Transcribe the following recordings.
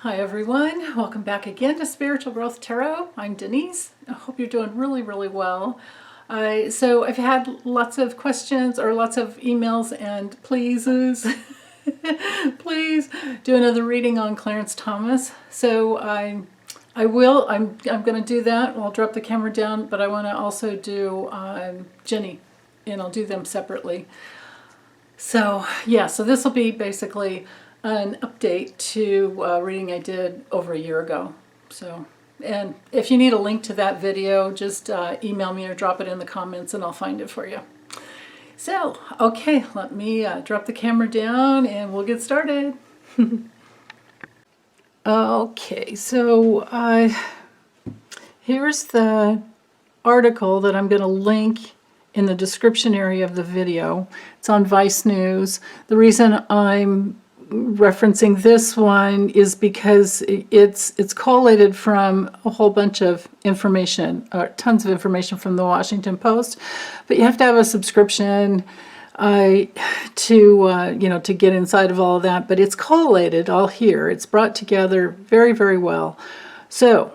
Hi everyone, welcome back again to Spiritual Growth Tarot. I'm Denise. I hope you're doing really well. So I've had lots of questions or lots of emails and pleases. Please do another reading on Clarence Thomas. So I'm going to do that. I'll drop the camera down, but I want to also do Ginni, and I'll do them separately. So yeah, so this will be basically an update to a reading I did over a year ago. So, and if you need a link to that video, just email me or drop it in the comments and I'll find it for you. So, okay, let me drop the camera down and we'll get started. Okay, so here's the article that I'm going to link in the description area of the video. It's on Vice News. The reason I'm referencing this one is because it's collated from a whole bunch of information, tons of information from the Washington Post, but you have to have a subscription to get inside of all of that. But it's collated all here. It's brought together very well. So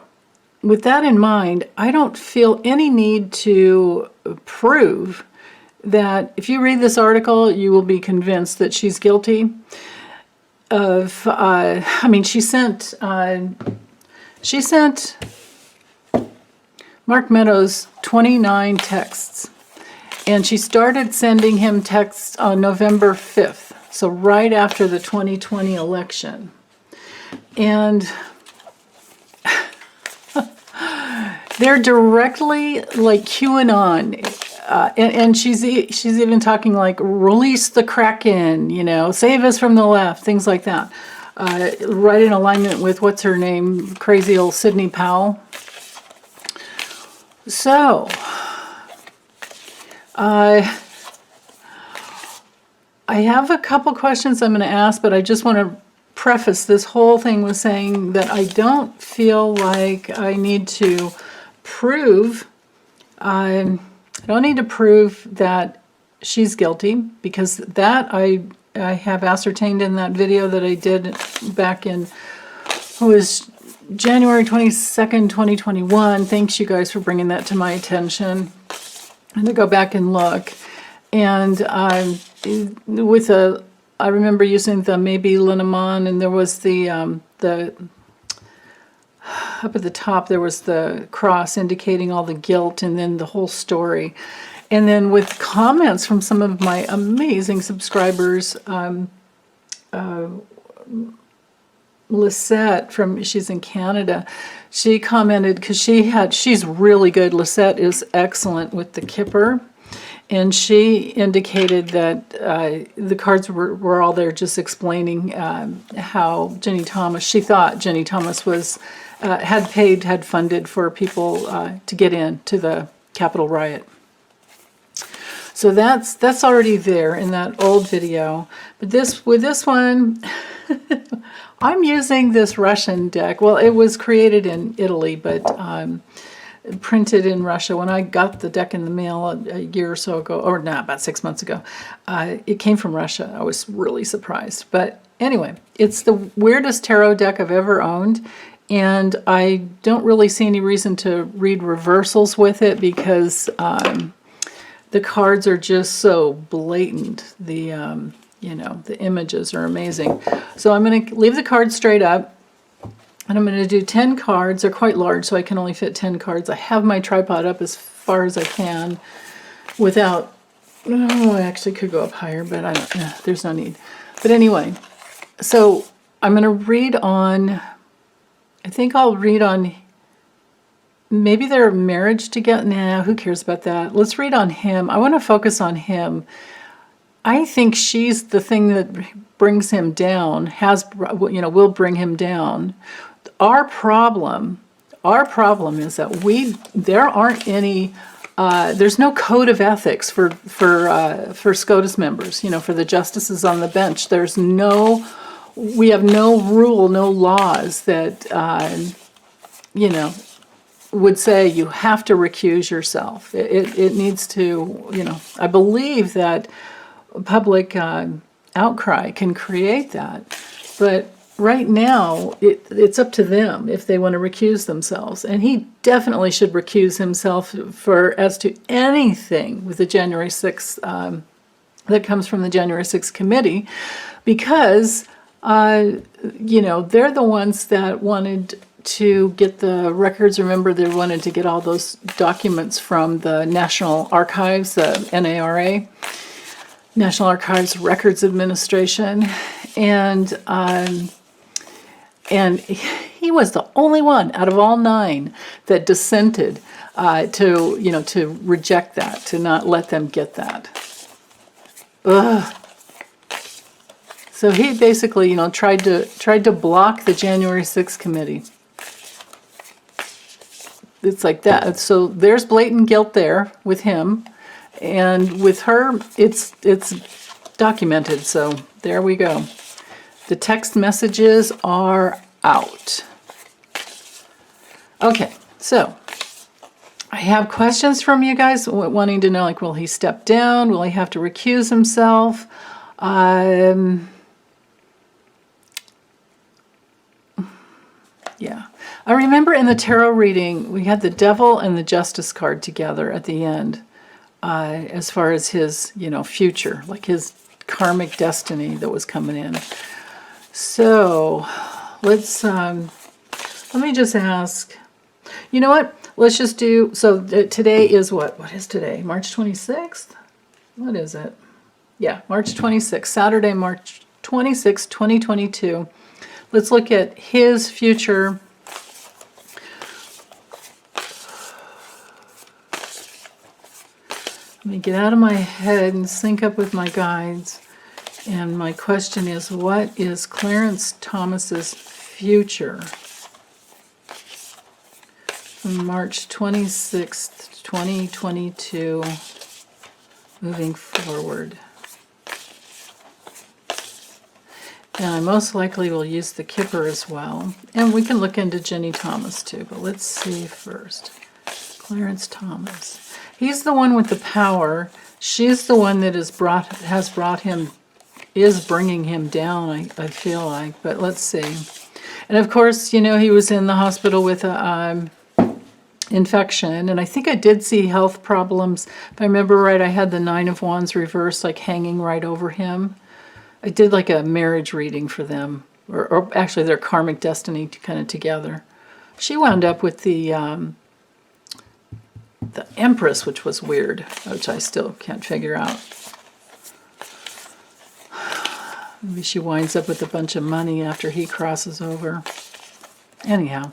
with that in mind, I don't feel any need to prove that if you read this article, you will be convinced that she's guilty of, she sent Mark Meadows 29 texts, and she started sending him texts on November 5th, so right after the 2020 election. And they're directly like QAnon. And she's even talking like, release the Kraken, save us from the left, things like that. Right in alignment with, what's her name, crazy old Sidney Powell. So, I have a couple questions I'm going to ask, but I just want to preface this whole thing with saying that I don't feel like I need to prove, I don't need to prove that she's guilty, because that I have ascertained in that video that I did back in, it was January 22nd, 2021. Thanks you guys for bringing that to my attention. And to go back and look. And I remember using the maybe Lenormand, and there was the up at the top, there was the cross indicating all the guilt, and then the whole story. And then with comments from some of my amazing subscribers, Lisette, she's in Canada, she commented, because she's really good. Lisette is excellent with the Kipper. And she indicated that the cards were all there just explaining how Ginni Thomas, she thought Ginni Thomas was, had funded for people to get into the Capitol riot. So that's already there in that old video. But with this one, I'm using this Russian deck. Well, it was created in Italy, but printed in Russia. When I got the deck in the mail a year or so ago, or not, about 6 months ago, it came from Russia. I was really surprised. But anyway, it's the weirdest tarot deck I've ever owned, and I don't really see any reason to read reversals with it, because the cards are just so blatant. The images are amazing. So I'm going to leave the cards straight up. And I'm going to do 10 cards. They're quite large, so I can only fit 10 cards. I have my tripod up as far as I can without... Oh, I actually could go up higher, but I don't know. There's no need. But anyway, so I'm going to read on... I think I'll read on... Maybe their marriage together. Nah, who cares about that? Let's read on him. I want to focus on him. I think she's the thing that brings him down, will bring him down. Our problem is that there aren't any, there's no code of ethics for SCOTUS members, for the justices on the bench. We have no rule, no laws that, would say you have to recuse yourself. It needs to, I believe that public outcry can create that. But right now, it's up to them if they want to recuse themselves. And he definitely should recuse himself as to anything with the January 6th that comes from the January 6th committee, because, they're the ones that wanted to get the records. Remember, they wanted to get all those documents from the National Archives, the NARA, National Archives Records Administration, and he was the only one out of all 9 that dissented to reject that, to not let them get that. Ugh. So he basically, tried to block the January 6th committee. It's like that. So there's blatant guilt there with him, and with her, it's documented. So there we go. The text messages are out. Okay, so I have questions from you guys wanting to know, like, will he step down? Will he have to recuse himself? Yeah. I remember in the tarot reading, we had the Devil and the Justice card together at the end, as far as his, future, like his karmic destiny that was coming in. So let's, let me just ask, you know what? Let's just do, so today is what? What is today? March 26th? What is it? Yeah, March 26th, Saturday, March 26th, 2022. Let's look at his future. Let me get out of my head and sync up with my guides. And my question is, what is Clarence Thomas's future from March 26th, 2022, moving forward? And I most likely will use the Kipper as well. And we can look into Ginni Thomas too, but let's see first. Clarence Thomas. He's the one with the power. She's the one that is bringing him down, I feel like. But let's see. And of course, he was in the hospital with a infection. And I think I did see health problems. If I remember right, I had the 9 of Wands reversed, like hanging right over him. I did like a marriage reading for them, or actually their karmic destiny kind of together. She wound up with the Empress, which was weird, which I still can't figure out. Maybe she winds up with a bunch of money after he crosses over. Anyhow,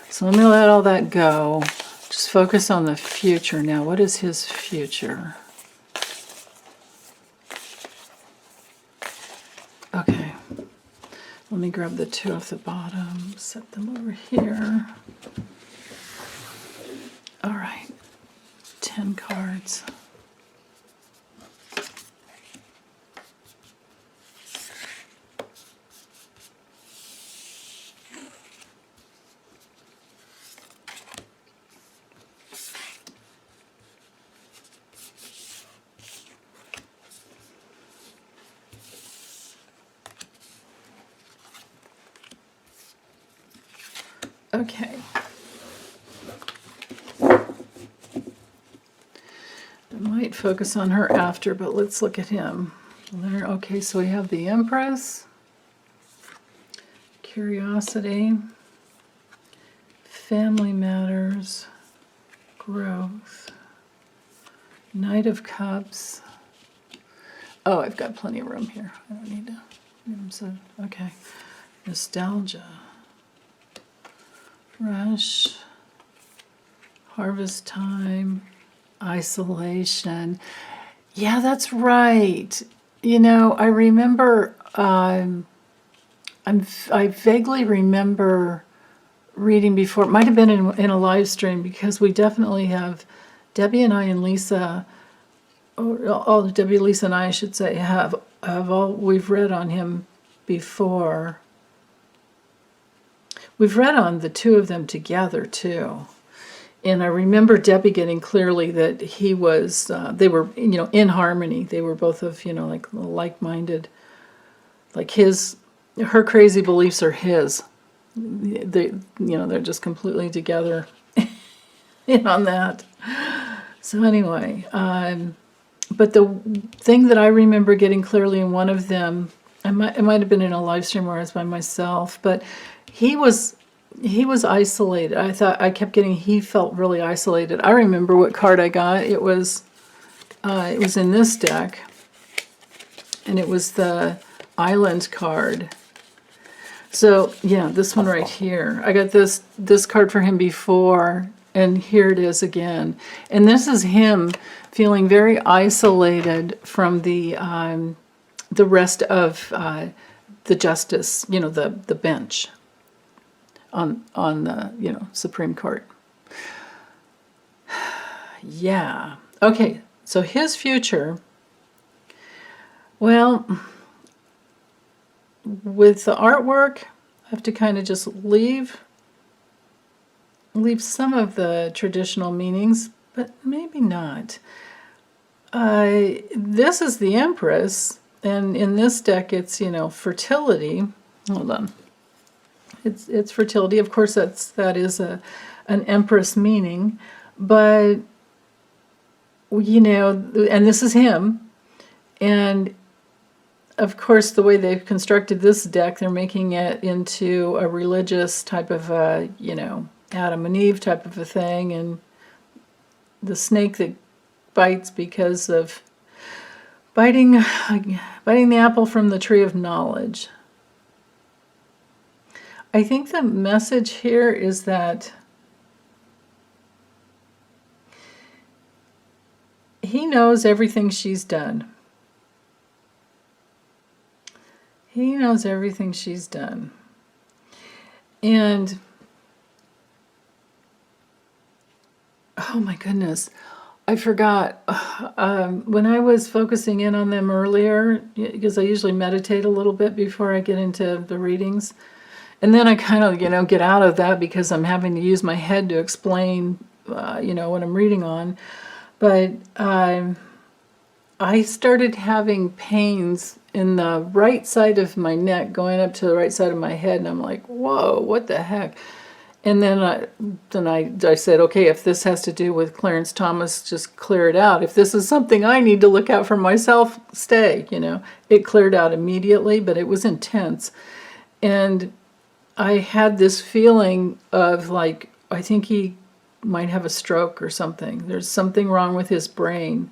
so let me let all that go. Just focus on the future now. What is his future? Okay, let me grab the 2 off the bottom, set them over here. All right, 10 cards. Okay. I might focus on her after, but let's look at him. There, okay, so we have the Empress, Curiosity, Family Matters, Growth, Knight of Cups. Oh, I've got plenty of room here. I don't need to. Okay. Nostalgia. Rush, Harvest Time, Isolation. Yeah, that's right. I remember, I vaguely remember reading before. It might have been in a live stream, because we definitely have, Debbie and I and Lisa, Debbie, Lisa, and I should say, we've read on him before. We've read on the 2 of them together, too. And I remember Debbie getting clearly that he was, they were, in harmony. They were both of, like-minded. Like his her crazy beliefs are his. They're just completely together in on that. So anyway, but the thing that I remember getting clearly in one of them, it might have been in a live stream where I was by myself, but he was isolated. I kept getting, he felt really isolated. I remember what card I got. It was in this deck, and it was the Island card. So yeah, this one right here. I got this card for him before, and here it is again. And this is him feeling very isolated from the rest of the justice, the bench on the Supreme Court. Yeah. Okay. So his future. Well, with the artwork, I have to kind of just leave some of the traditional meanings, but maybe not. This is the Empress, and in this deck it's, fertility. Hold on. It's fertility. Of course, that is an Empress meaning, but and this is him, and of course, the way they've constructed this deck, they're making it into a religious type of Adam and Eve type of a thing, and the snake that bites because of biting the apple from the tree of knowledge. I think the message here is that he knows everything she's done. He knows everything she's done. And, oh my goodness, I forgot. When I was focusing in on them earlier, because I usually meditate a little bit before I get into the readings, and then I kind of, get out of that because I'm having to use my head to explain, what I'm reading on. But I started having pains in the right side of my neck going up to the right side of my head, and I'm like, whoa, what the heck? And then I said, okay, if this has to do with Clarence Thomas, just clear it out. If this is something I need to look out for myself, stay, It cleared out immediately, but it was intense. And I had this feeling of like, I think he might have a stroke or something. There's something wrong with his brain,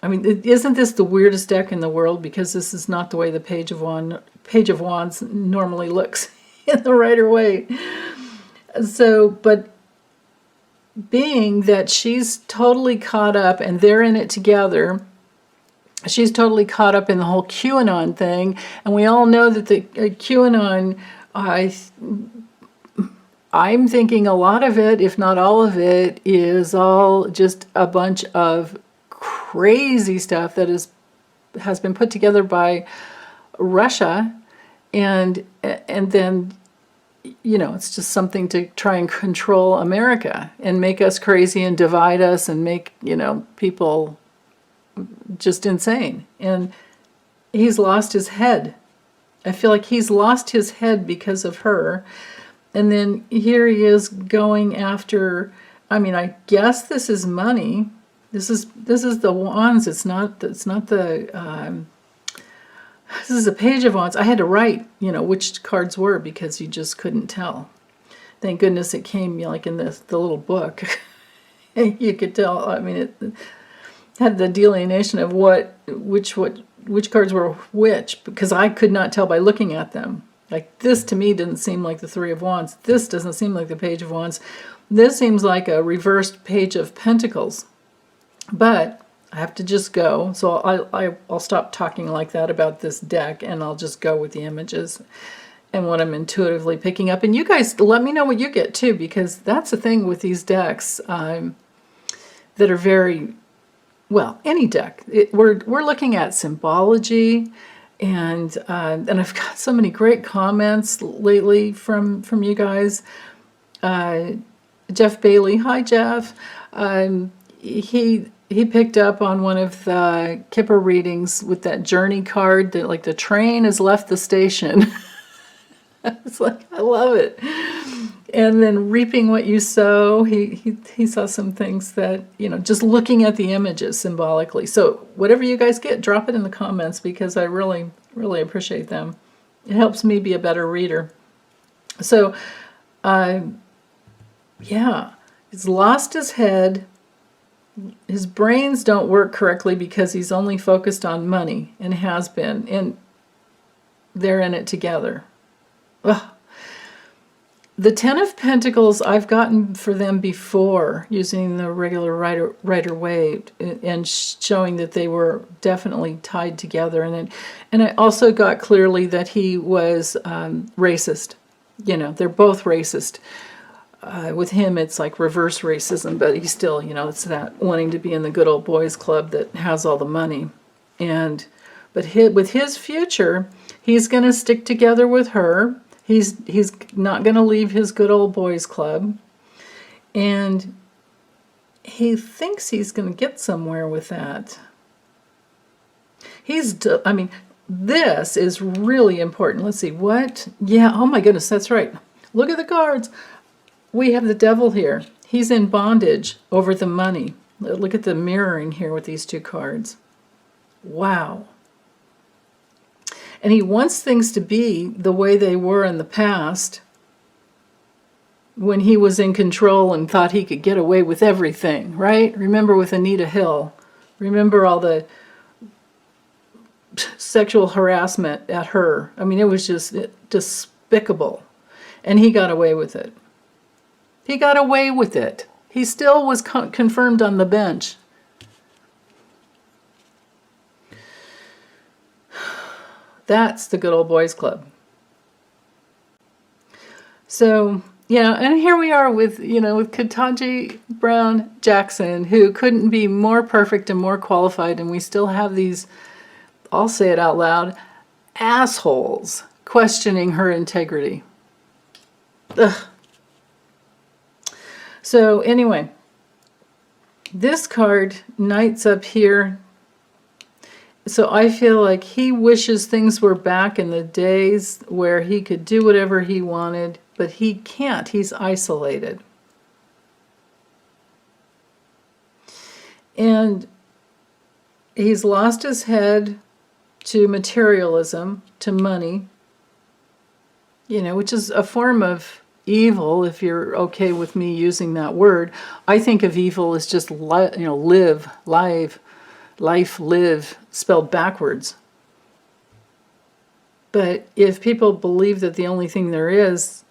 I mean, isn't this the weirdest deck in the world? Because this is not the way the Page of Wands normally looks in the Rider Waite. So, but being that she's totally caught up and they're in it together, she's totally caught up in the whole QAnon thing, and we all know that the QAnon, I'm thinking a lot of it, if not all of it, is all just a bunch of crazy stuff that has been put together by Russia, and then it's just something to try and control America and make us crazy and divide us and make people just insane. And he's lost his head. I feel like he's lost his head because of her. And then here he is going after, I mean, I guess this is money. This is the Wands. It's not the, this is a Page of Wands. I had to write, which cards were because you just couldn't tell. Thank goodness it came like in the little book. You could tell, I mean, it had the delineation of which cards were which, because I could not tell by looking at them. Like this to me didn't seem like the Three of Wands. This doesn't seem like the Page of Wands. This seems like a reversed Page of Pentacles. But I have to just go. So I'll stop talking like that about this deck, and I'll just go with the images and what I'm intuitively picking up. And you guys let me know what you get too, because that's the thing with these decks that are very, well, any deck. We're looking at symbology. And I've got so many great comments lately from you guys. Jeff Bailey, hi Jeff. he picked up on one of the Kipper readings with that journey card that like the train has left the station. It's like, I love it. And then reaping what you sow, he saw some things that, you know, just looking at the images symbolically. So whatever you guys get, drop it in the comments because I really, really appreciate them. It helps me be a better reader. So, yeah, he's lost his head. His brains don't work correctly because he's only focused on money and has been, and they're in it together. Ugh. The Ten of Pentacles I've gotten for them before using the regular Rider-Waite and showing that they were definitely tied together. And I also got clearly that he was racist. You know, they're both racist. With him, it's like reverse racism, but he's still, you know, it's that wanting to be in the good old boys club that has all the money. But with his future, he's going to stick together with her. He's not going to leave his good old boys club. And he thinks he's going to get somewhere with that. I mean, this is really important. Let's see, what? Yeah, oh my goodness, that's right. Look at the cards. We have the devil here. He's in bondage over the money. Look at the mirroring here with these two cards. Wow. And he wants things to be the way they were in the past when he was in control and thought he could get away with everything, right? Remember with Anita Hill. Remember all the sexual harassment at her. I mean, it was just despicable. And he got away with it. He got away with it. He still was confirmed on the bench. That's the good old boys club. So, you know, and here we are with, you know, with Ketanji Brown Jackson, who couldn't be more perfect and more qualified, and we still have these, I'll say it out loud, assholes questioning her integrity. Ugh. So anyway, this card, Knight's up here. So I feel like he wishes things were back in the days where he could do whatever he wanted, but he can't. He's isolated. And he's lost his head to materialism, to money, you know, which is a form of evil, if you're okay with me using that word. I think of evil as just, live, spelled backwards. But if people believe that the only thing there is,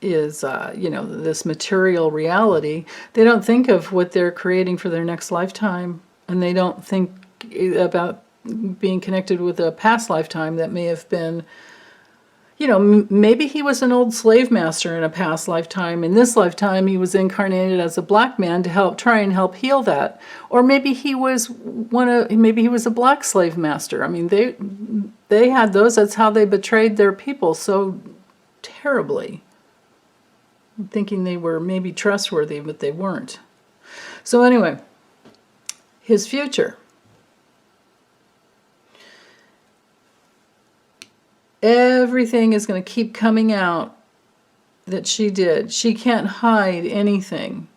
this material reality, they don't think of what they're creating for their next lifetime, and they don't think about being connected with a past lifetime that may have been, you know, maybe he was an old slave master in a past lifetime. In this lifetime, he was incarnated as a black man to try and help heal that. Or maybe he was a black slave master. I mean, they had those. That's how they betrayed their people so terribly, thinking they were maybe trustworthy, but they weren't. So anyway, his future. Everything is going to keep coming out that she did. She can't hide anything.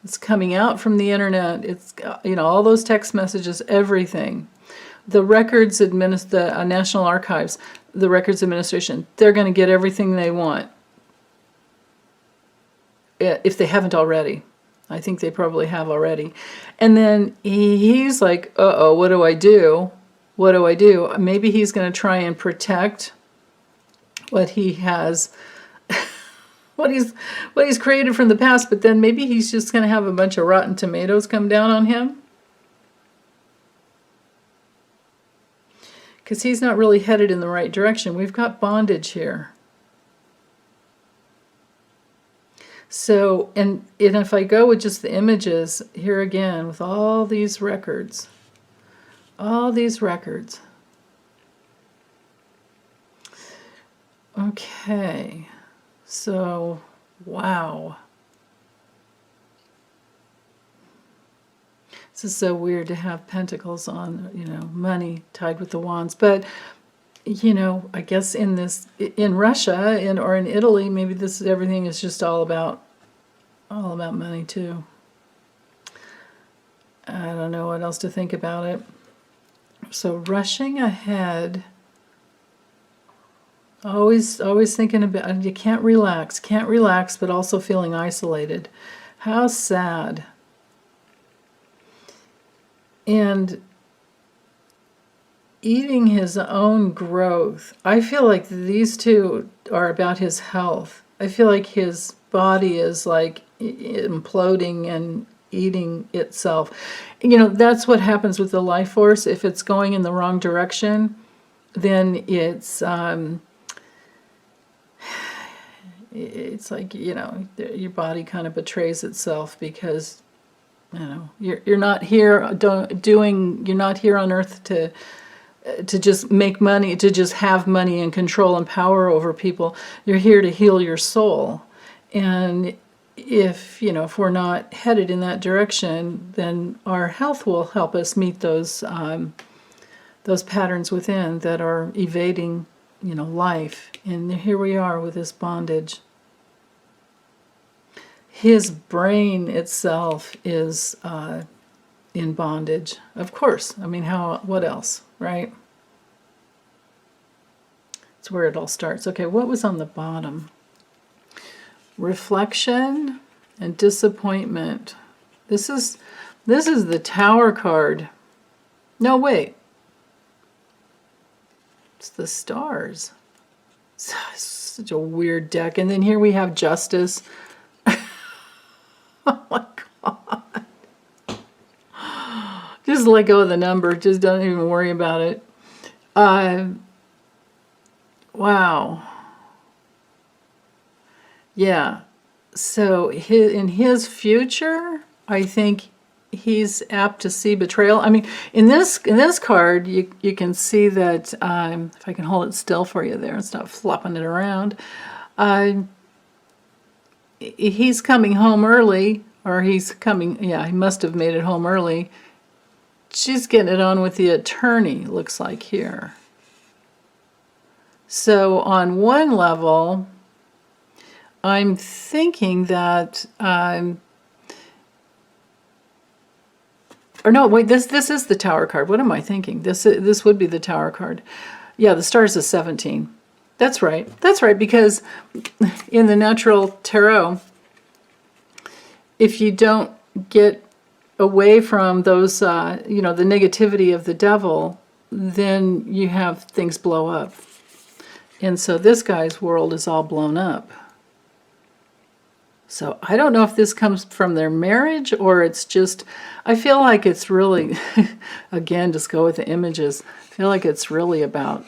It's coming out from the internet. It's, you know, all those text messages, everything. The records, the National Archives, the Records Administration, they're going to get everything they want. If they haven't already. I think they probably have already. And then he's like, uh-oh, what do I do? What do I do? Maybe he's going to try and protect what he has, what he's created from the past, but then maybe he's just going to have a bunch of rotten tomatoes come down on him. Because he's not really headed in the right direction. We've got bondage here. So, and if I go with just the images, here again, with all these records, okay, so, wow. This is so weird to have pentacles on, you know, money tied with the wands. But, you know, I guess in Russia or in Italy, maybe everything is just all about money too. I don't know what else to think about it. So rushing ahead, always thinking about, you can't relax, but also feeling isolated. How sad. And eating his own growth. I feel like these two are about his health. I feel like his body is like imploding and eating itself. You know, that's what happens with the life force. If it's going in the wrong direction, then it's like, you know, your body kind of betrays itself because, you know, you're not here you're not here on earth to just make money, to just have money and control and power over people. You're here to heal your soul. And if we're not headed in that direction, then our health will help us meet those patterns within that are evading, you know, life. And here we are with this bondage. His brain itself is in bondage, of course. I mean, what else, right? It's where it all starts. Okay, what was on the bottom? Reflection and disappointment. This is the Tower card. No, wait. It's the stars. It's such a weird deck. And then here we have Justice. Oh my God. Just let go of the number. Just don't even worry about it. Wow. Yeah. So in his future, I think he's apt to see betrayal. I mean, in this card, you can see that, if I can hold it still for you there, it's not flopping it around. He's coming home early, or he must have made it home early. She's getting it on with the attorney, looks like here. So on one level, I'm thinking that, or no, wait, this is the Tower card. What am I thinking? This would be the Tower card. Yeah, the stars is 17. That's right. That's right, because in the natural tarot, if you don't get away from those, the negativity of the devil, then you have things blow up. And so this guy's world is all blown up. So I don't know if this comes from their marriage or it's just, I feel like it's really, again, just go with the images. I feel like it's really about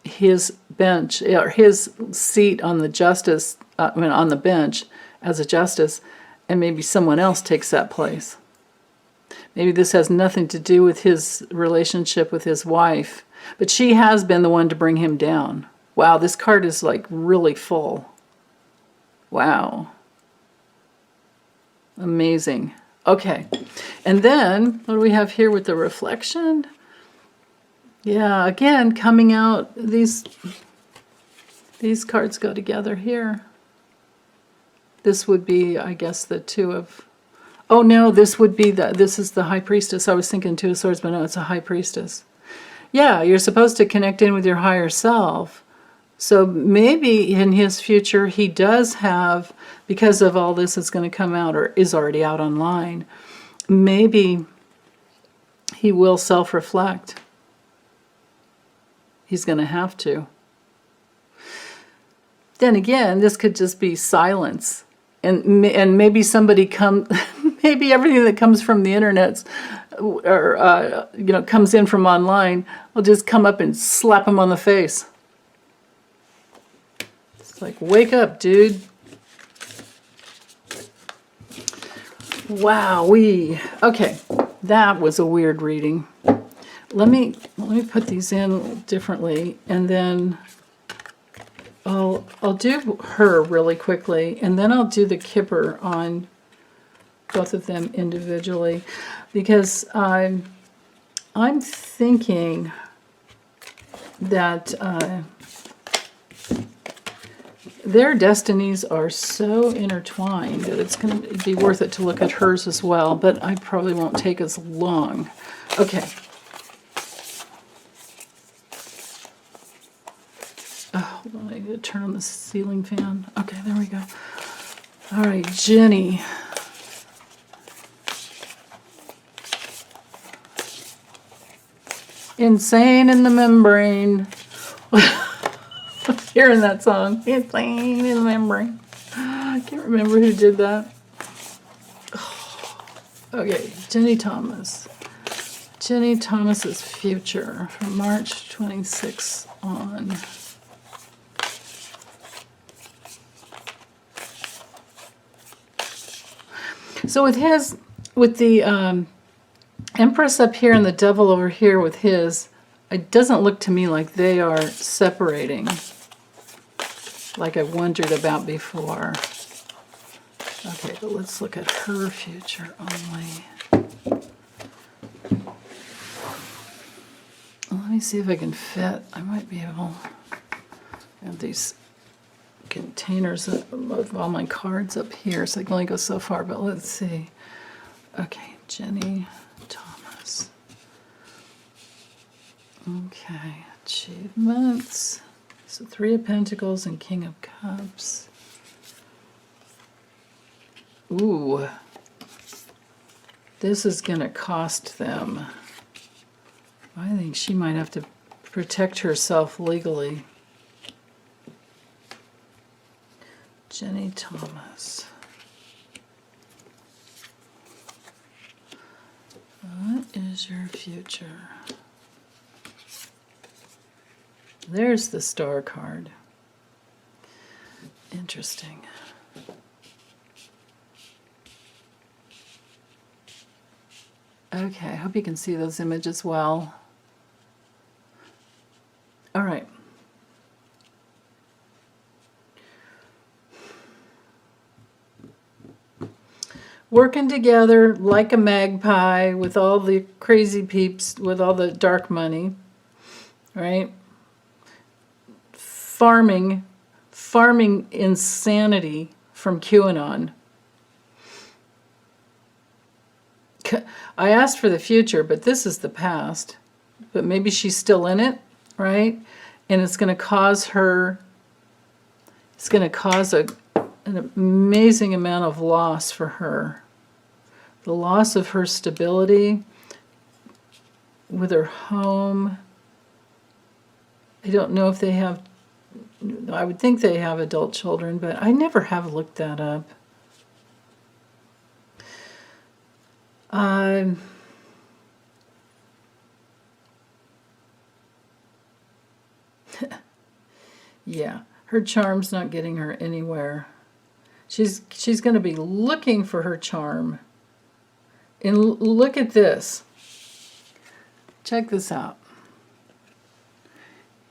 his bench, or his seat on the justice, on the bench as a justice, and maybe someone else takes that place. Maybe this has nothing to do with his relationship with his wife, but she has been the one to bring him down. Wow, this card is like really full. Wow. Amazing. Okay. And then, what do we have here with the reflection? Yeah, again, coming out, these cards go together here. This would be, I guess, the two of... Oh, no, this is the High Priestess. I was thinking Two of Swords, but no, it's a High Priestess. Yeah, you're supposed to connect in with your higher self. So maybe in his future he does have, because of all this that's going to come out or is already out online, maybe he will self-reflect. He's going to have to. Then again, this could just be silence. And maybe maybe everything that comes from the internet or comes in from online will just come up and slap him on the face. It's like, wake up, dude. Wowee. Okay, that was a weird reading. Let me put these in differently, and then I'll do her really quickly, and then I'll do the Kipper on both of them individually, because I'm thinking that their destinies are so intertwined that it's going to be worth it to look at hers as well, but I probably won't take as long. Okay. Oh, hold on, I need to turn on the ceiling fan. Okay, there we go. All right, Ginni. Insane in the membrane. Hearing that song. Insane in the membrane. I can't remember who did that. Okay, Ginni Thomas. Ginni Thomas's future from March 26th on. So with the Empress up here and the Devil over here with his, it doesn't look to me like they are separating, like I wondered about before. Okay, but let's look at her future only. Let me see if I can fit. I might be able to have these containers of all my cards up here, so I can only go so far, but let's see. Okay, Ginni Thomas. Okay, achievements. So 3 of Pentacles and King of Cups. Ooh. This is going to cost them. I think she might have to protect herself legally. Ginni Thomas. What is your future? There's the Star card. Interesting. Okay, I hope you can see those images well. All right. Working together like a magpie with all the crazy peeps, with all the dark money, right? Farming insanity from QAnon. I asked for the future, but this is the past. But maybe she's still in it, right? And it's going to cause her, it's going to cause an amazing amount of loss for her. The loss of her stability with her home. I don't know if they have, I would think they have adult children, but I never have looked that up. Yeah, her charm's not getting her anywhere. She's going to be looking for her charm. And look at this. Check this out.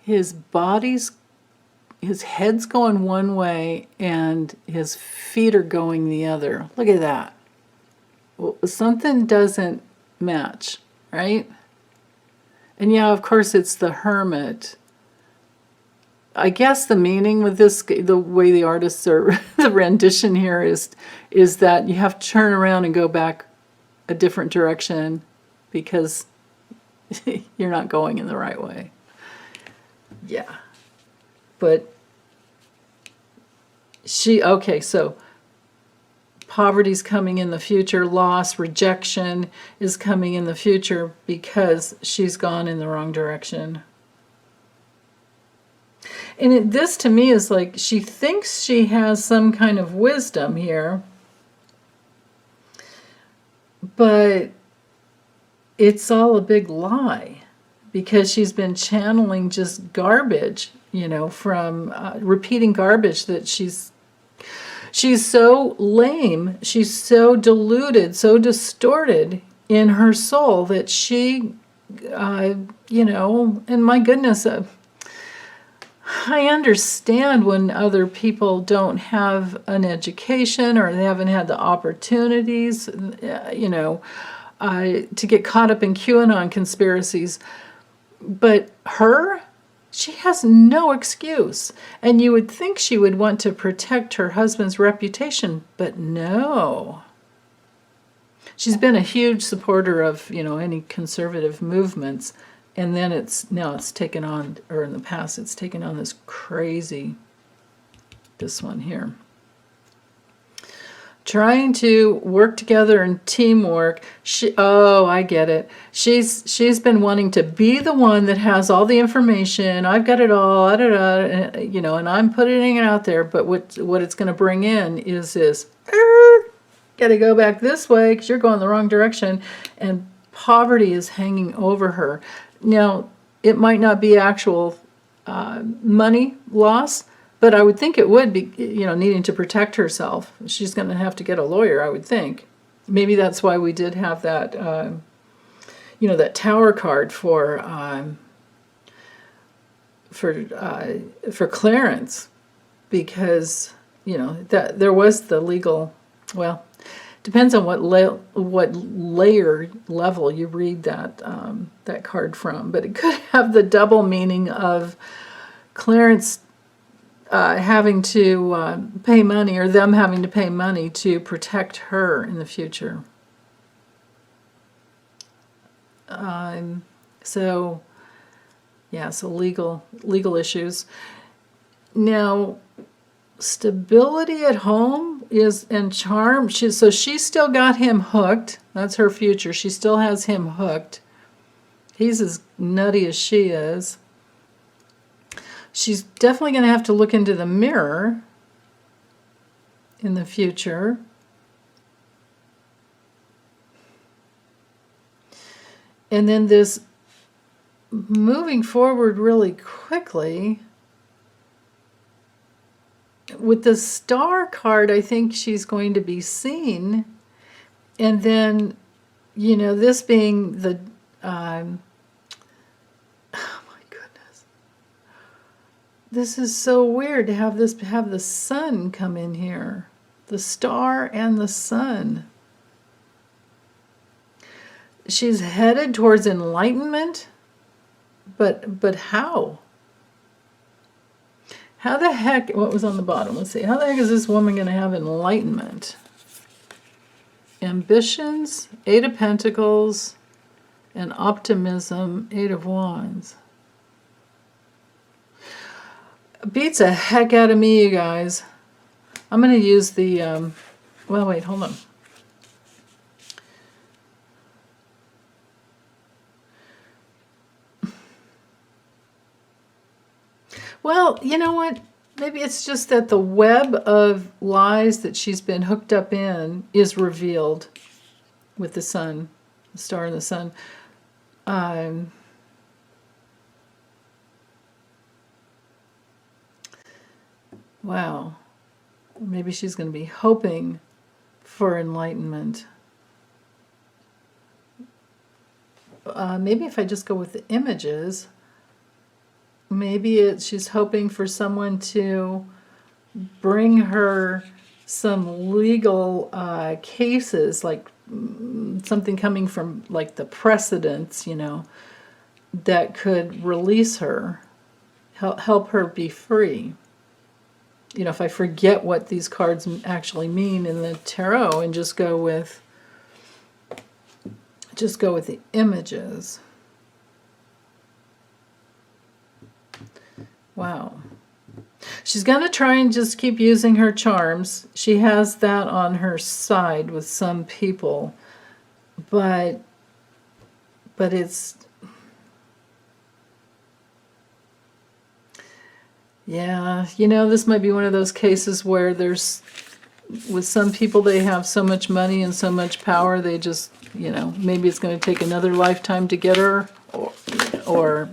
His head's going one way and his feet are going the other. Look at that. Well, something doesn't match, right? And yeah, of course, it's the Hermit. I guess the meaning with this, the way the artists are, the rendition here is that you have to turn around and go back a different direction because you're not going in the right way. Yeah. But okay, so poverty's coming in the future, loss, rejection is coming in the future because she's gone in the wrong direction. And this to me is like she thinks she has some kind of wisdom here, but it's all a big lie because she's been channeling just garbage, you know, from repeating garbage that she's so lame, she's so deluded, so distorted in her soul that she, you know, and my goodness, I understand when other people don't have an education or they haven't had the opportunities, you know, to get caught up in QAnon conspiracies. But her, she has no excuse. And you would think she would want to protect her husband's reputation, but no. She's been a huge supporter of, you know, any conservative movements. And then now it's taken on, or in the past, it's taken on this crazy, this one here. Trying to work together in teamwork. Oh, I get it. She's been wanting to be the one that has all the information. I've got it all, you know, and I'm putting it out there. But what it's going to bring in is this, got to go back this way because you're going the wrong direction. And poverty is hanging over her. Now, it might not be actual money loss, but I would think it would be, you know, needing to protect herself. She's going to have to get a lawyer, I would think. Maybe that's why we did have that, you know, that tower card for Clarence, because, you know, that there was the legal, well, depends on what layer level you read that that card from, but it could have the double meaning of Clarence having to pay money, or them having to pay money to protect her in the future. So legal issues. Now, stability at home and charm. So she's still got him hooked. That's her future. She still has him hooked. He's as nutty as she is. She's definitely going to have to look into the mirror in the future. And then this moving forward really quickly. With the star card, I think she's going to be seen. And then, you know, this being the, oh my goodness. This is so weird to have the sun come in here. The star and the sun. She's headed towards enlightenment, but how? How the heck, what was on the bottom? Let's see. How the heck is this woman going to have enlightenment? Ambitions, Eight of Pentacles, and optimism, Eight of Wands. Beats the heck out of me, you guys. I'm going to use the, well, wait, hold on. Well, you know what? Maybe it's just that the web of lies that she's been hooked up in is revealed with the sun, the star and the sun. Wow. Maybe she's going to be hoping for enlightenment. Maybe if I just go with the images... Maybe she's hoping for someone to bring her some legal cases, like something coming from like the precedents, you know, that could release her, help her be free. You know, if I forget what these cards actually mean in the tarot and just go with the images. Wow. She's going to try and just keep using her charms. She has that on her side with some people. But it's... Yeah, you know, this might be one of those cases where there's... With some people, they have so much money and so much power, they just, you know, maybe it's going to take another lifetime to get her. Or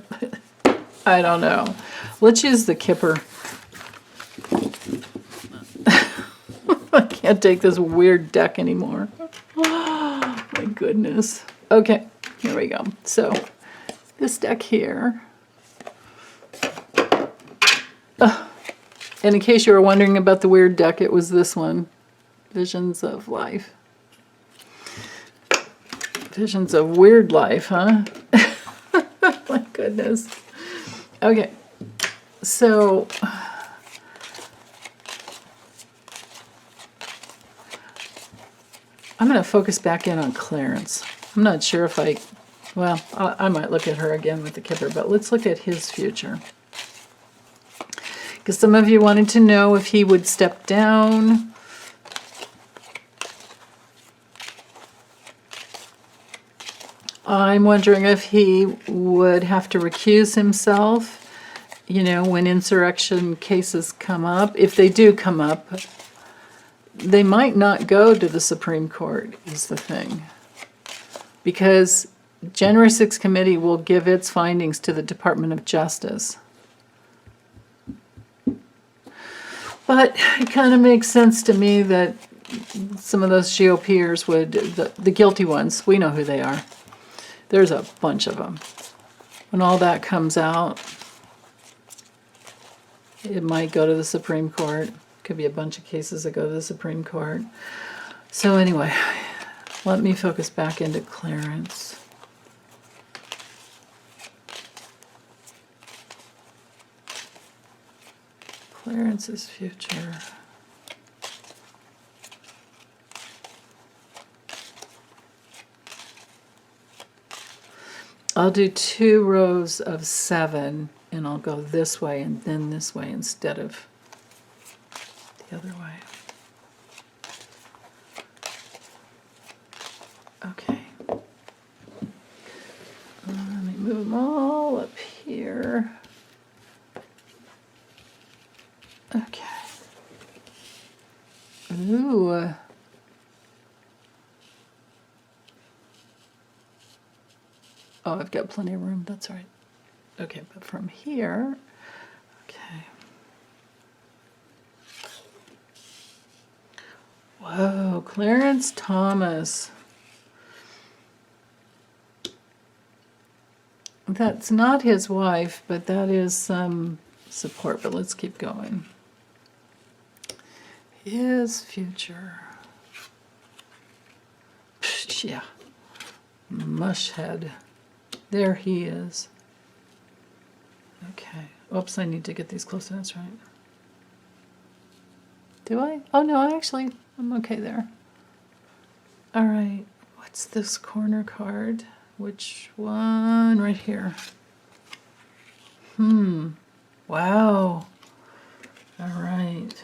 I don't know. Let's use the Kipper. I can't take this weird deck anymore. Oh, my goodness. Okay, here we go. So, this deck here. And in case you were wondering about the weird deck, it was this one. Visions of Life. Visions of Weird Life, huh? My goodness. Okay. So... I'm going to focus back in on Clarence. I'm not sure if well, I might look at her again with the Kipper, but let's look at his future. Because some of you wanted to know if he would step down. I'm wondering if he would have to recuse himself, you know, when insurrection cases come up. If they do come up, they might not go to the Supreme Court, is the thing. Because January 6th committee will give its findings to the Department of Justice. But it kind of makes sense to me that some of those GOPers would, the guilty ones, we know who they are. There's a bunch of them. When all that comes out, it might go to the Supreme Court. Could be a bunch of cases that go to the Supreme Court. So anyway, let me focus back into Clarence. Clarence's future. I'll do 2 rows of 7, and I'll go this way and then this way instead of the other way. Okay. Let me move them all up here. Okay. Ooh. Oh, I've got plenty of room. That's right. Okay, but from here, okay. Whoa, Clarence Thomas. That's not his wife, but that is some support. But let's keep going. His future. Psh, yeah. Mushhead. There he is. Okay. Oops, I need to get these close. That's right. Do I? Oh, no, I'm okay there. All right. What's this corner card? Which one? Right here. Wow. All right.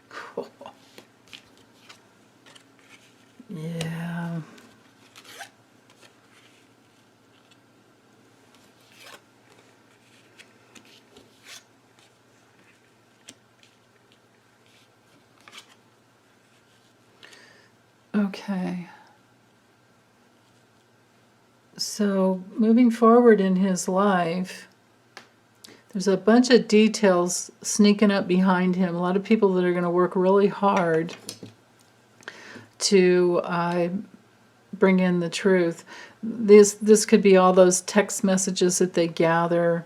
Cool. Yeah. Okay. So moving forward in his life, there's a bunch of details sneaking up behind him. A lot of people that are going to work really hard to bring in the truth. This could be all those text messages that they gather.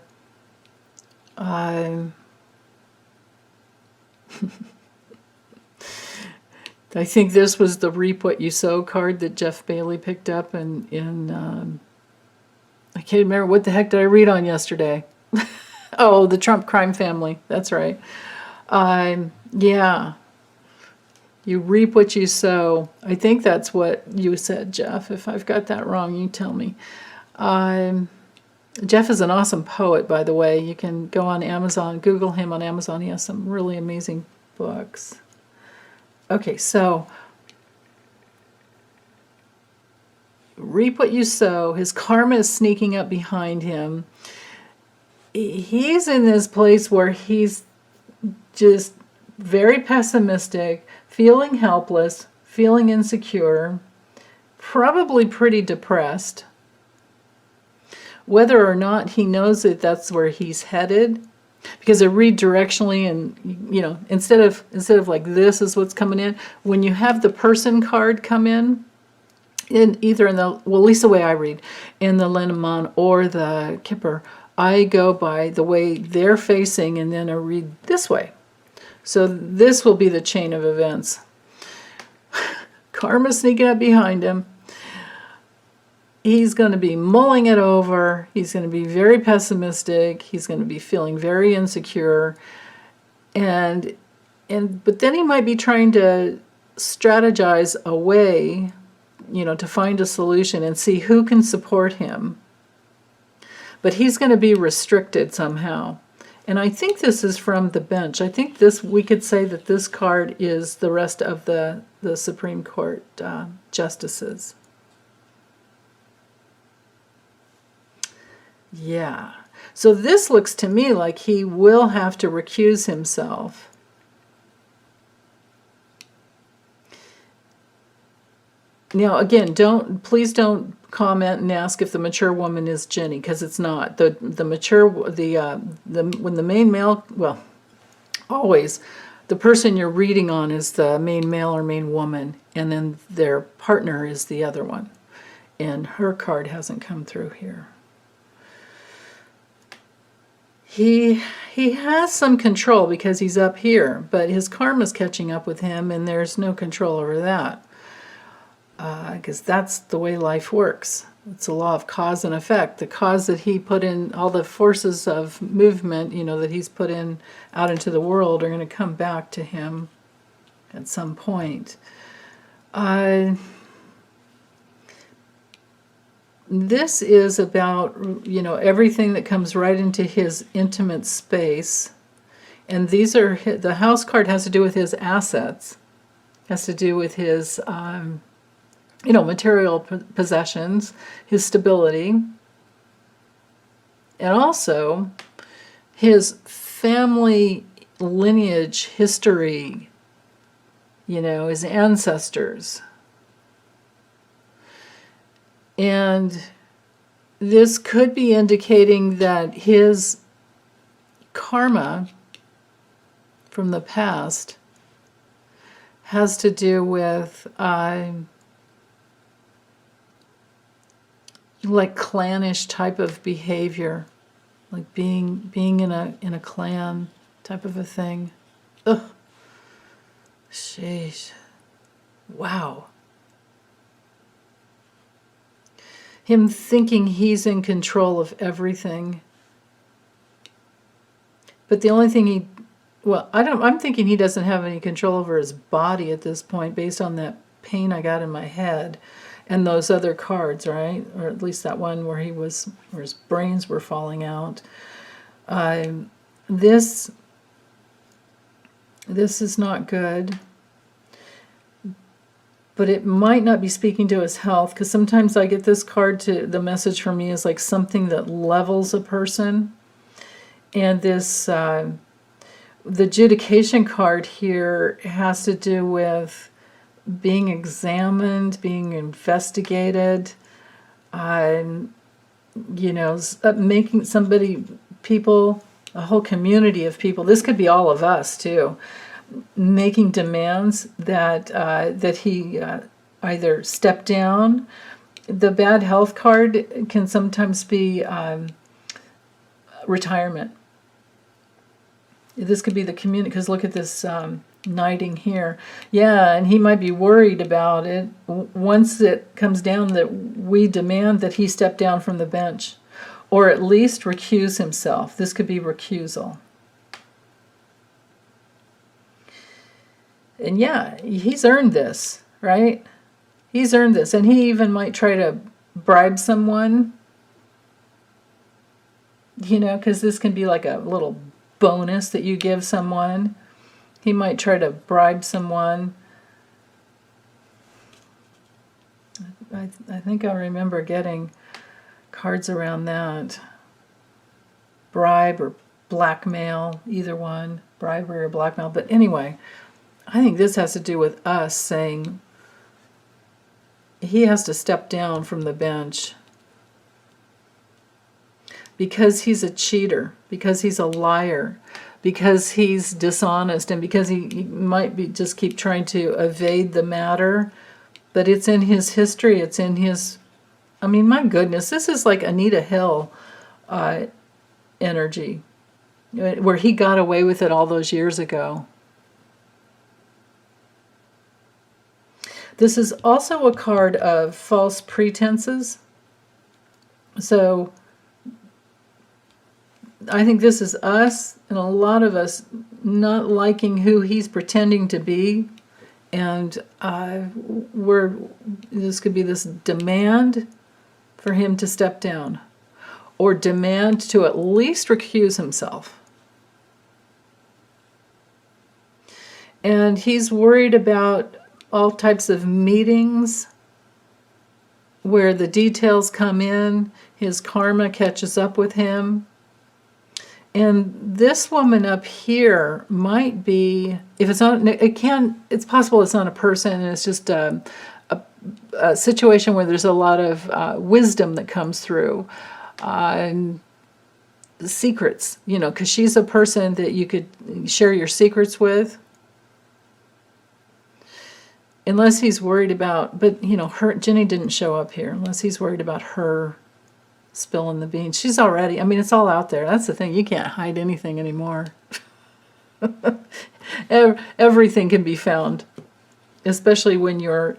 I think this was the Reap What You Sow card that Jeff Bailey picked up in I can't remember, what the heck did I read on yesterday? Oh, the Trump crime family. That's right. Yeah. You reap what you sow. I think that's what you said, Jeff. If I've got that wrong, you tell me. Jeff is an awesome poet, by the way. You can go on Amazon, Google him on Amazon. He has some really amazing books. Okay, so reap what you sow. His karma is sneaking up behind him. He's in this place where he's just very pessimistic, feeling helpless, feeling insecure, probably pretty depressed. Whether or not he knows that that's where he's headed, because I read directionally, and you know, instead of like this is what's coming in, when you have the person card come in either in the, well, at least the way I read, in the Lenormand or the Kipper, I go by the way they're facing, and then I read this way. So this will be the chain of events. Karma sneaking up behind him. He's going to be mulling it over. He's going to be very pessimistic. He's going to be feeling very insecure. But then he might be trying to strategize a way, to find a solution and see who can support him. But he's going to be restricted somehow. And I think this is from the bench. I think we could say that this card is the rest of the Supreme Court justices. Yeah. So this looks to me like he will have to recuse himself. Now, again, please don't comment and ask if the mature woman is Ginni, because it's not. When the main male, well, always, the person you're reading on is the main male or main woman, and then their partner is the other one. And her card hasn't come through here. He has some control because he's up here, but his karma's catching up with him, and there's no control over that. Because that's the way life works. It's a law of cause and effect. The cause that he put in, all the forces of movement, that he's put in out into the world are going to come back to him at some point. This is about, everything that comes right into his intimate space. And the house card has to do with his assets, has to do with his, material possessions, his stability, and also his family lineage history, his ancestors. And this could be indicating that his karma from the past has to do with like clannish type of behavior, like being in a clan type of a thing. Ugh. Sheesh. Wow. Him thinking he's in control of everything. But the only thing I'm thinking he doesn't have any control over his body at this point based on that pain I got in my head and those other cards, right? Or at least that one where his brains were falling out. This is not good. But it might not be speaking to his health, because sometimes I get this card the message from me is like something that levels a person. And this, the adjudication card here has to do with being examined, being investigated, making people, a whole community of people, this could be all of us too, making demands that he either step down. The bad health card can sometimes be retirement. This could be the community, because look at this knighting here. Yeah, and he might be worried about it. Once it comes down that we demand that he step down from the bench, or at least recuse himself. This could be recusal. And yeah, he's earned this, right? He's earned this. And he even might try to bribe someone, because this can be like a little bonus that you give someone. He might try to bribe someone. I think I remember getting cards around that. Bribe or blackmail, either one. Bribery or blackmail. But anyway, I think this has to do with us saying he has to step down from the bench because he's a cheater, because he's a liar, because he's dishonest, and because he might be just keep trying to evade the matter. But it's in his history, it's in his, my goodness, this is like Anita Hill energy, where he got away with it all those years ago. This is also a card of false pretenses. So I think this is us, and a lot of us not liking who he's pretending to be. And this could be this demand for him to step down, or demand to at least recuse himself. And he's worried about all types of meetings where the details come in, his karma catches up with him. And this woman up here might be, if it's not, it's possible it's not a person, and it's just a situation where there's a lot of wisdom that comes through. And secrets, because she's a person that you could share your secrets with. Unless he's worried about, but Ginni didn't show up here, unless he's worried about her spilling the beans. She's already, it's all out there. That's the thing, you can't hide anything anymore. Everything can be found, especially when you're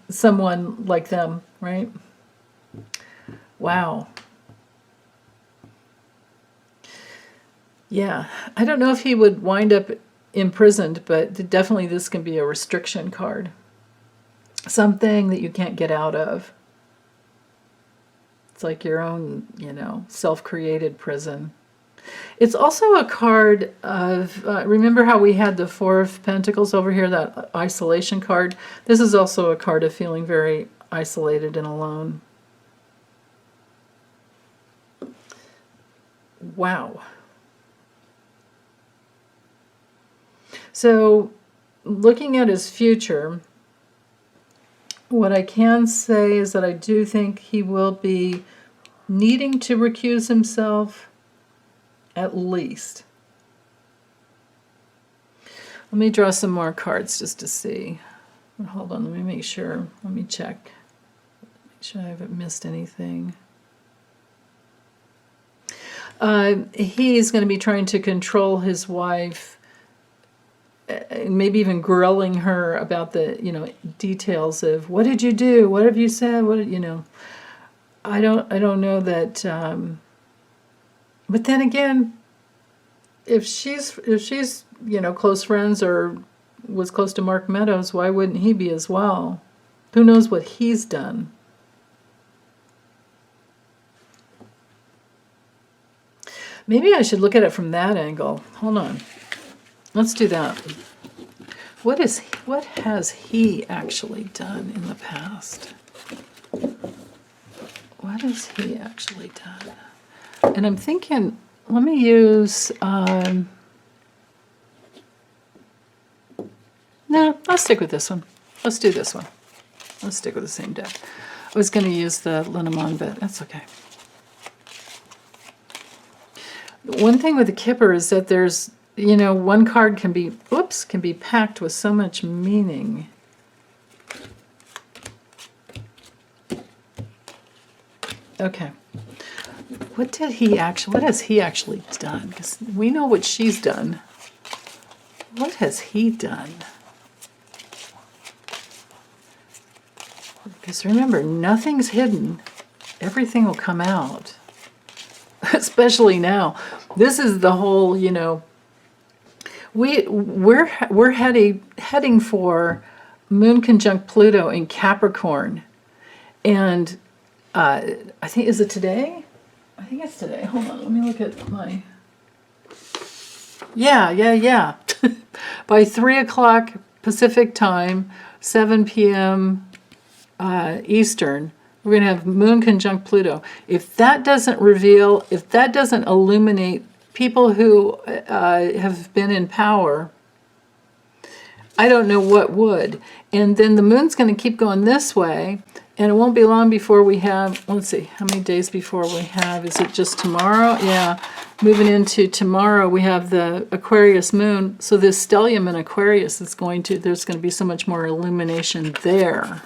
someone like them, right? Wow. Yeah, I don't know if he would wind up imprisoned, but definitely this can be a restriction card. Something that you can't get out of. It's like your own, self-created prison. It's also a card of, remember how we had the Four of Pentacles over here, that isolation card? This is also a card of feeling very isolated and alone. Wow. So, looking at his future, what I can say is that I do think he will be needing to recuse himself, at least. Let me draw some more cards just to see. Hold on, let me make sure. Let me check. Make sure I haven't missed anything. He's going to be trying to control his wife, maybe even grilling her about the details of what did you do, what have you said, what I don't know that, but then again, if she's close friends or was close to Mark Meadows, why wouldn't he be as well? Who knows what he's done? Maybe I should look at it from that angle. Hold on. Let's do that. What has he actually done in the past? What has he actually done? And I'm thinking, let me use, no, I'll stick with this one. Let's do this one. Let's stick with the same deck. I was going to use the Lenormand, but that's okay. One thing with the Kipper is that there's, one card can be packed with so much meaning. Okay. What has he actually done? Because we know what she's done. What has he done? Because remember, nothing's hidden. Everything will come out. Especially now. This is the whole, we're heading for Moon conjunct Pluto in Capricorn. And I think, is it today? I think it's today. Hold on, let me look at my... Yeah. By 3 o'clock Pacific time, 7 p.m. Eastern, we're going to have Moon conjunct Pluto. If that doesn't reveal, if that doesn't illuminate people who have been in power, I don't know what would. And then the moon's going to keep going this way, and it won't be long before we have, let's see, how many days before we have, is it just tomorrow? Yeah, moving into tomorrow, we have the Aquarius Moon. So this stellium in Aquarius is there's going to be so much more illumination there.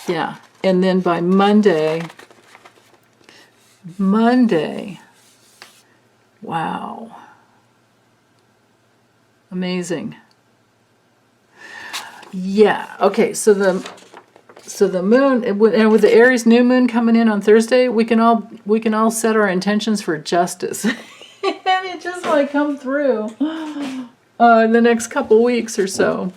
Yeah. And then by Monday, Monday. Wow. Amazing. Yeah. Okay. So the moon, and with the Aries new moon coming in on Thursday, we can all set our intentions for justice, and it just might come through in the next couple weeks or so.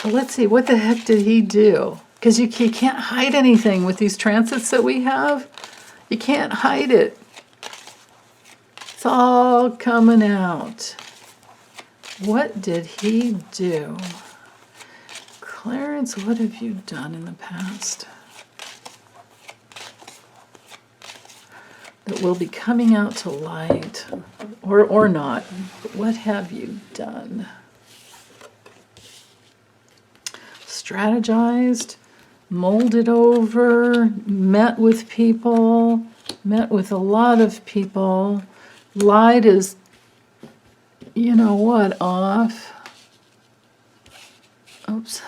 But let's see, what the heck did he do? Because you can't hide anything with these transits that we have. You can't hide it. It's all coming out. What did he do? Clarence, what have you done in the past that will be coming out to light, or not? But what have you done? Strategized, molded over, met with people, met with a lot of people, lied his, you know what, off. Oops.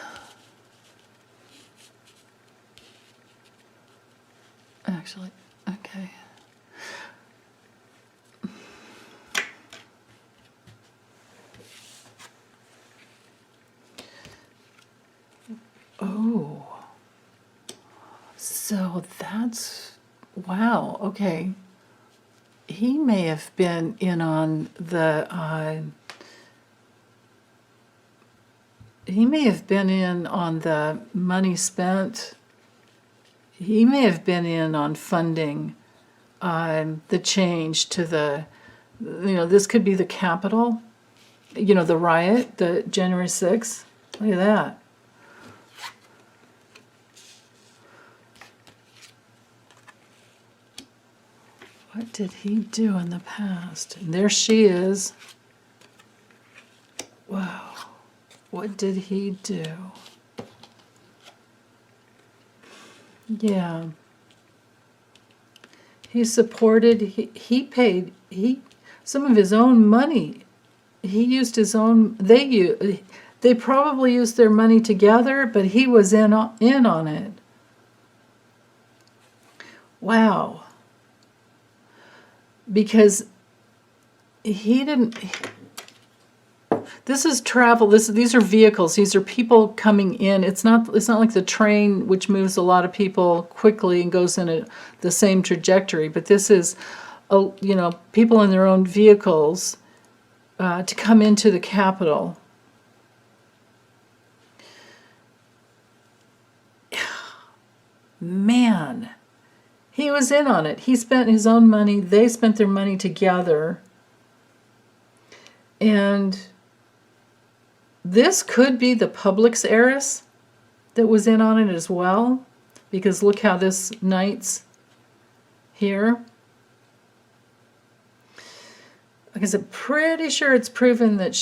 Actually, okay. Oh. So that's, wow, okay. He may have been in on the, money spent. He may have been in on funding the change to the, this could be the Capitol, the riot, the January 6th. Look at that. What did he do in the past? And there she is. Wow. What did he do? Yeah. He supported, he paid, some of his own money. He used his own, they probably used their money together, but he was in on it. Wow. Because he didn't, this is travel, these are vehicles, these are people coming in. It's not like the train, which moves a lot of people quickly and goes in the same trajectory, but this is, people in their own vehicles to come into the Capitol. Man. He was in on it. He spent his own money. They spent their money together. And this could be the Publix heiress that was in on it as well. Because look how this Knight's here. Because I'm pretty sure it's proven that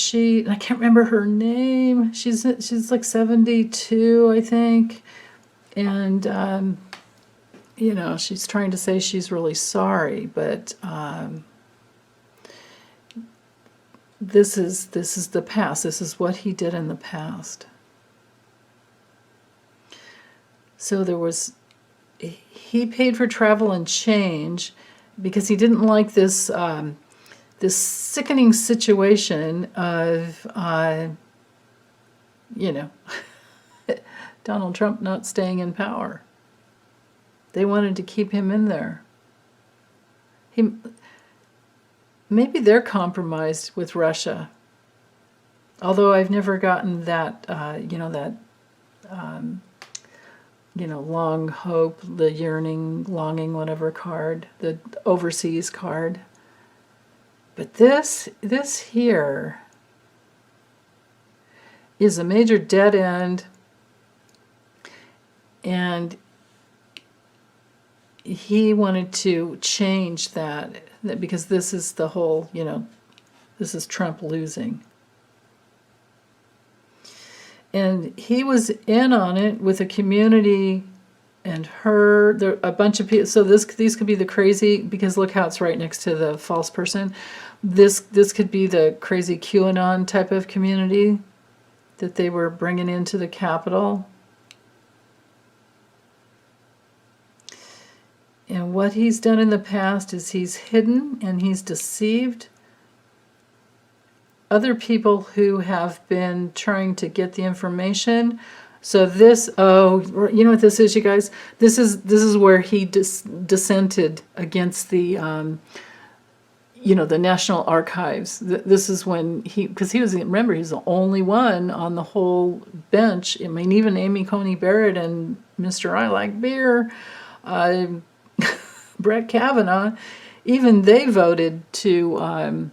I can't remember her name. She's like 72, I think. And she's trying to say she's really sorry, but this is the past. This is what he did in the past. So he paid for travel and change because he didn't like this this sickening situation of Donald Trump not staying in power. They wanted to keep him in there. Maybe they're compromised with Russia. Although I've never gotten that, long hope, the yearning, longing, whatever card, the overseas card. But this here is a major dead end, and he wanted to change that because this is the whole, this is Trump losing. And he was in on it with a community and a bunch of people. So these could be the crazy, because look how it's right next to the false person. This could be the crazy QAnon type of community that they were bringing into the Capitol. And what he's done in the past is he's hidden and he's deceived other people who have been trying to get the information. So this, you know what this is, you guys? This is where he dissented against the, the National Archives. This is when because he was, remember, he's the only one on the whole bench. I mean, even Amy Coney Barrett and Mr. I Like Beer, Brett Kavanaugh, even they voted to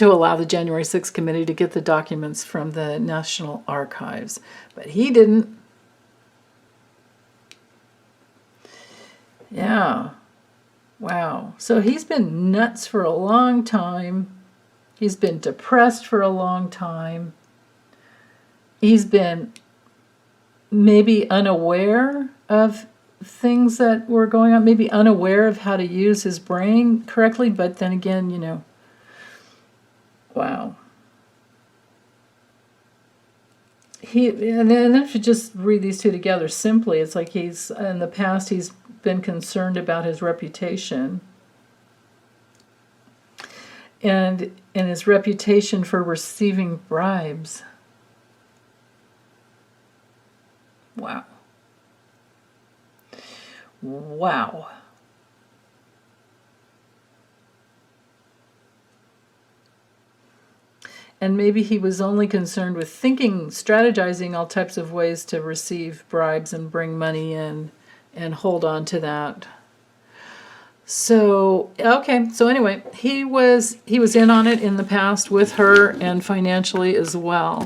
allow the January 6th committee to get the documents from the National Archives. But he didn't. Yeah. Wow. So he's been nuts for a long time. He's been depressed for a long time. He's been maybe unaware of things that were going on, maybe unaware of how to use his brain correctly, but then again, wow. And then if you just read these two together simply, it's like he's, in the past, he's been concerned about his reputation and his reputation for receiving bribes. Wow. Wow. And maybe he was only concerned with strategizing all types of ways to receive bribes and bring money in and hold on to that. So, okay. So anyway, he was in on it in the past with her and financially as well.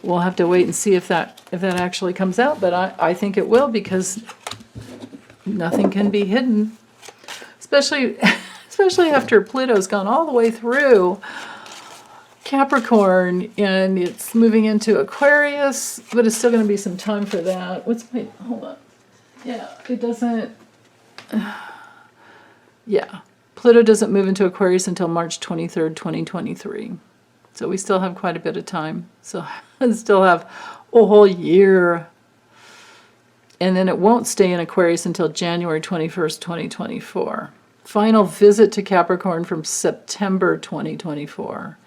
We'll have to wait and see if that actually comes out, but I think it will, because nothing can be hidden, especially after Pluto's gone all the way through Capricorn and it's moving into Aquarius, but it's still going to be some time for that. Hold on. Yeah, it doesn't. Yeah, Pluto doesn't move into Aquarius until March 23rd, 2023. So we still have quite a bit of time. So I still have a whole year. And then it won't stay in Aquarius until January 21st, 2024. Final visit to Capricorn from September 2024.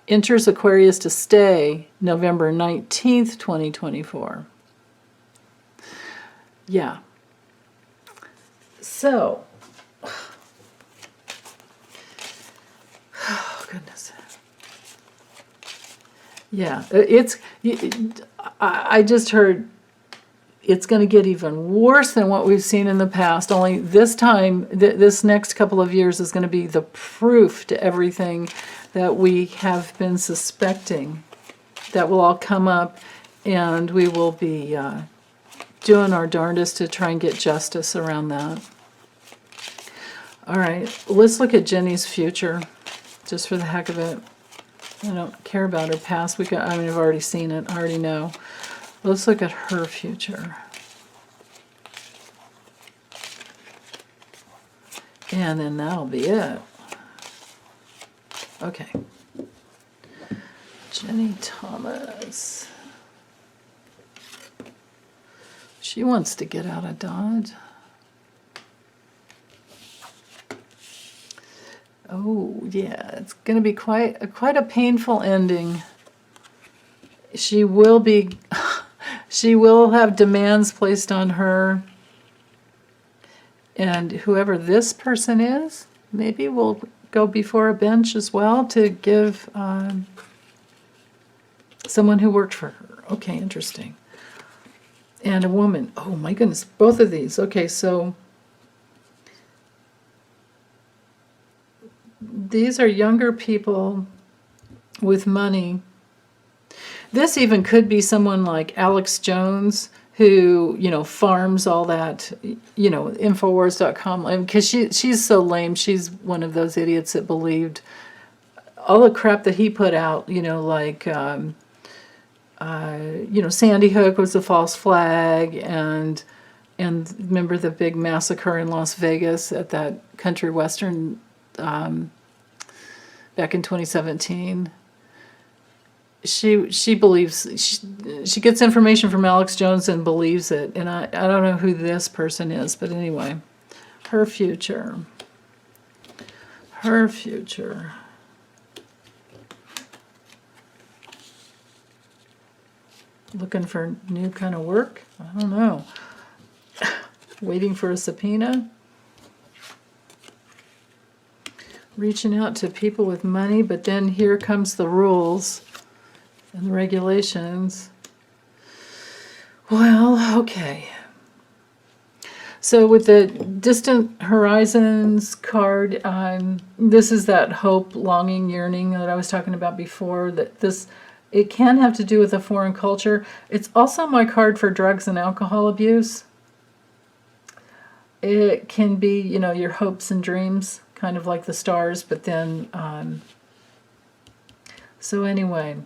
Enters Aquarius to stay November 19th, 2024. Yeah. So, oh goodness. Yeah, I just heard it's going to get even worse than what we've seen in the past. Only this time, this next couple of years is going to be the proof to everything that we have been suspecting. That will all come up, and we will be doing our darndest to try and get justice around that. All right, let's look at Ginni's future, just for the heck of it. I don't care about her past. I've already seen it. I already know. Let's look at her future. And then that'll be it. Okay. Ginni Thomas. She wants to get out of Dodge. Oh, yeah, it's going to be quite a painful ending. She will have demands placed on her. And whoever this person is, maybe will go before a bench as well to give someone who worked for her. Okay, interesting. And a woman. Oh, my goodness, both of these. Okay, so these are younger people with money. This even could be someone like Alex Jones, who, farms all that, Infowars.com. Because she's so lame. She's one of those idiots that believed all the crap that he put out, like, Sandy Hook was a false flag, and remember the big massacre in Las Vegas at that country western back in 2017. she believes, she gets information from Alex Jones and believes it. And I don't know who this person is, but anyway, her future. Her future. Looking for new kind of work? I don't know. Waiting for a subpoena? Reaching out to people with money, but then here comes the rules and the regulations. Well, okay. So with the Distant Horizons card, this is that hope, longing, yearning that I was talking about before, that this, it can have to do with a foreign culture. It's also my card for drugs and alcohol abuse. It can be, you know, your hopes and dreams, kind of like the stars, but then, so anyway,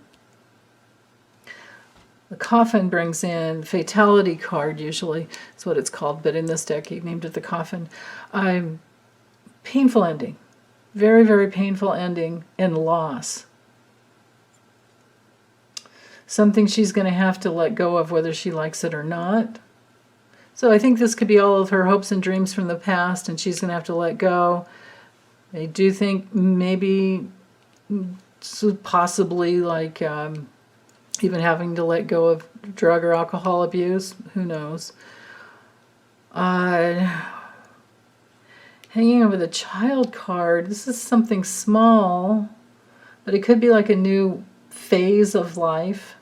the coffin brings in fatality card, usually is what it's called, but in this deck he named it the coffin. Painful ending, very, very painful ending and loss. Something she's going to have to let go of whether she likes it or not. So I think this could be all of her hopes and dreams from the past, and she's going to have to let go. I do think maybe, possibly, like even having to let go of drug or alcohol abuse. Who knows? Hanging over the child card. This is something small, but it could be like a new phase of life.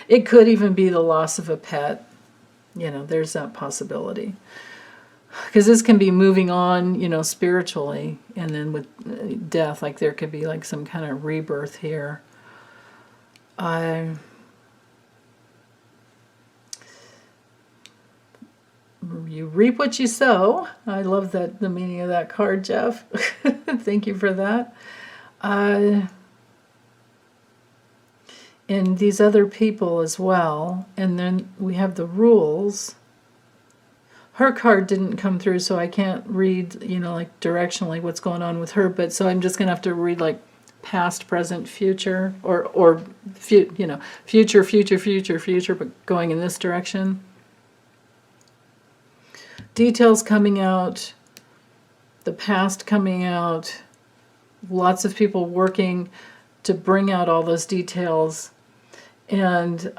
It could even be the loss of a pet. You know, there's that possibility. Because this can be moving on, you know, spiritually. And then with death, like there could be like some kind of rebirth here. You reap what you sow. I love that, the meaning of that card, Jeff. Thank you for that. And these other people as well. And then we have the rules. Her card didn't come through, so I can't read, you know, like directionally what's going on with her. But so I'm just going to have to read like past, present, future, or you know, future, but going in this direction. Details coming out, the past coming out, lots of people working to bring out all those details. And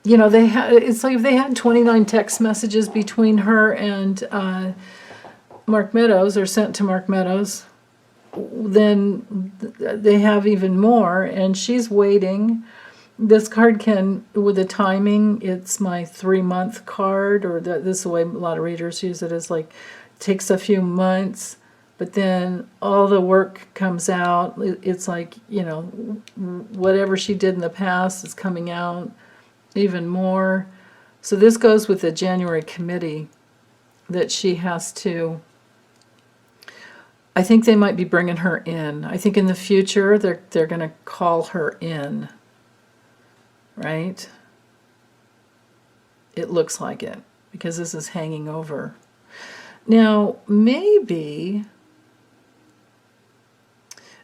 you know, they had, it's like if they had 29 text messages between her and Mark Meadows, or sent to Mark Meadows, then they have even more, and she's waiting. This card can, with the timing, it's my 3-month card, or this is the way a lot of readers use it, is like, takes a few months, but then all the work comes out. It's like, you know, whatever she did in the past is coming out even more. So this goes with the January committee that she has to, I think they might be bringing her in. I think in the future they're going to call her in, right? It looks like it, because this is hanging over. Now, maybe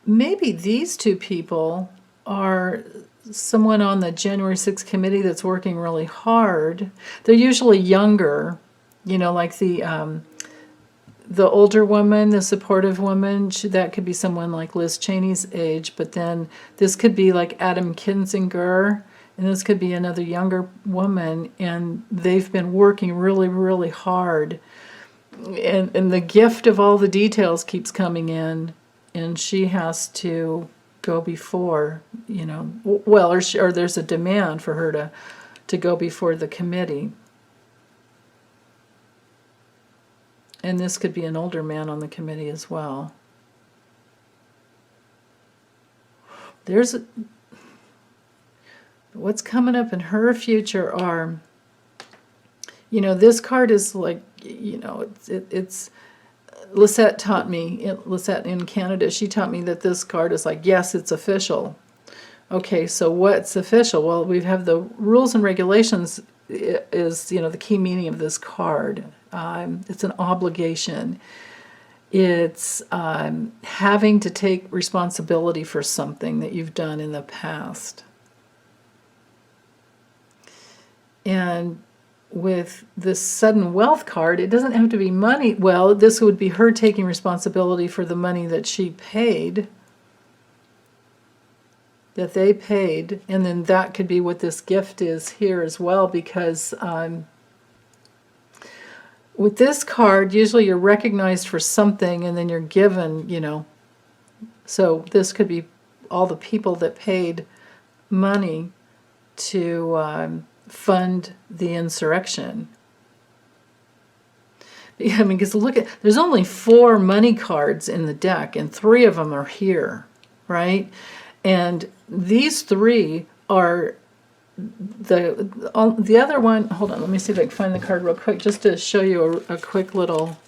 these two people are someone on the January 6th committee that's working really hard. They're usually younger, you know, like the older woman, the supportive woman. That could be someone like Liz Cheney's age, but then this could be like Adam Kinzinger, and this could be another younger woman, and they've been working really, really hard. And the gift of all the details keeps coming in, and she has to go before, you know, well, or there's a demand for her to go before the committee. And this could be an older man on the committee as well. There's what's coming up in her future are, you know, this card is like, you know, it's Lisette taught me, Lisette in Canada, she taught me that this card is like, yes, it's official. Okay, so what's official? Well, we have the rules and regulations is, you know, the key meaning of this card. It's an obligation. It's having to take responsibility for something that you've done in the past. And with this sudden wealth card, it doesn't have to be money. Well, this would be her taking responsibility for the money that she paid, that they paid, and then that could be what this gift is here as well, because with this card, usually you're recognized for something and then you're given, you know. So this could be all the people that paid money to fund the insurrection. I mean, because look at, there's only 4 money cards in the deck, and 3 of them are here, right? And these 3 are the other one. Hold on, let me see if I can find the card real quick, just to show you a quick little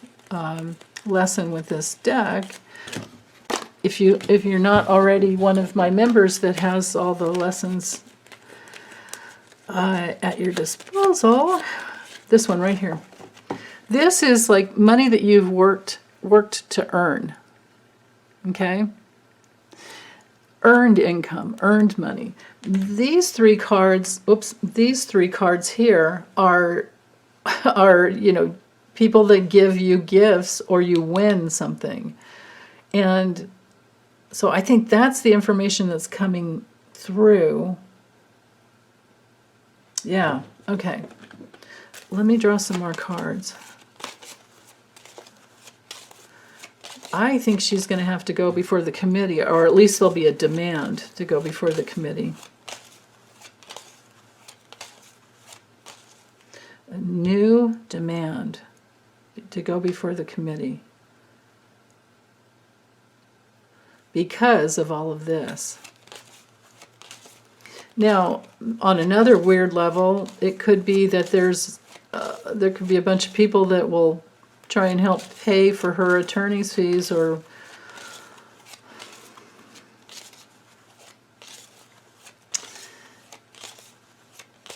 lesson with this deck. If you're not already one of my members that has all the lessons at your disposal, this one right here. This is like money that you've worked to earn. Okay? Earned income, earned money. These 3 cards, these 3 cards here are you know, people that give you gifts or you win something. And so I think that's the information that's coming through. Yeah, okay. Let me draw some more cards. I think she's going to have to go before the committee, or at least there'll be a demand to go before the committee. A new demand to go before the committee because of all of this. Now, on another weird level, it could be that there could be a bunch of people that will try and help pay for her attorney's fees, or